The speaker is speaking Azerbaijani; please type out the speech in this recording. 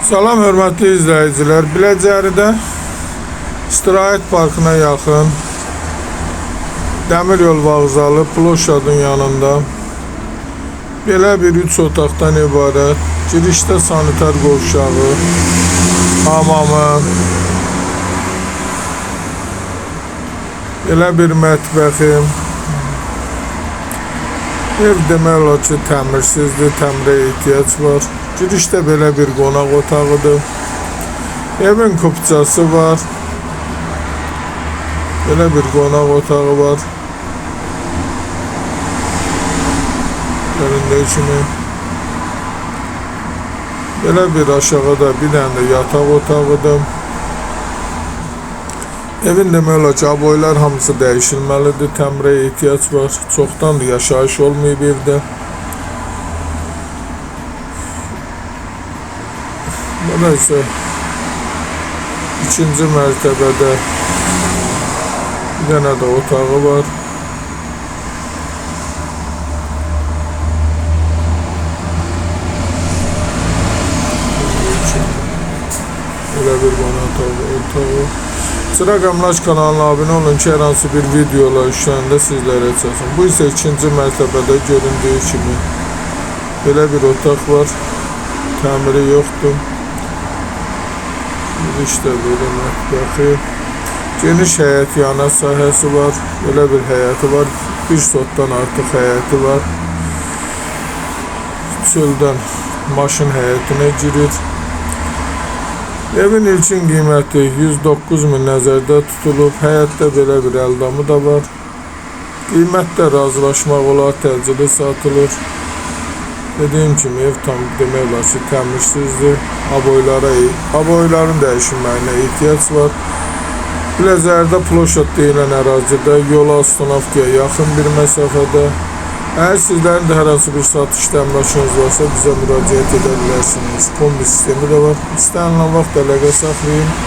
Salam hörmətli izləyicilər. Biləcəridə istirahət parkına yaxın dəmir yol vağzalı ploşadın yanında belə bir 3 otaqdan ibarət girişdə sanitar qovşağı, hamamı, belə bir mətbəxi, ev demək olar ki təmirsizdir, təmirə ehtiyac var. Girişdə belə bir qonaq otağıdır. Evin kupçası var. Belə bir qonaq otağı var. Göründüyü kimi. Belə bir aşağıda bir dənə də yataq otağıdır. Evin demək olar ki aboylar hamısı dəyişilməlidir. Təmirə ehtiyac var. Çoxdandır yaşayış olmayıb evdə. Burada ise ikinci mərtəbədə bir dənə də otağı var. Böyle bir otağı. Çıraq Əmlak kanalına abunə olun ki, hər hansı bir videolar işlərində sizlərə çatsın. Bu ise ikinci mərtəbədə göründüyü kimi belə bir otaq var. Təmiri yoxdur. İşte böyle mətbəxi. Geniş həyət yana sahəsi var. Böyle bir həyəti var. Bir sotdan artıq həyəti var. Çöldən maşın həyətinə girir. Evin ilkin qiyməti 109.000 nəzərdə tutulub. Həyətdə belə bir əldamı da var. Qiymətdə razılaşmaq olar, təcili satılır. Dediğim kimi ev tam demək olar ki təmirsizdir. Aboyların dəyişilməyinə ehtiyac var. Biləcəridə ploşad deyilən ərazidə yola Astanovkaya yaxın bir məsafədə. Əgər sizlərin də hər hansı bir satış əmlakınız varsa bizə müraciət edə bilərsiniz. Kombi sistemi də var. İstənilən vaxt əlaqə saxlayın.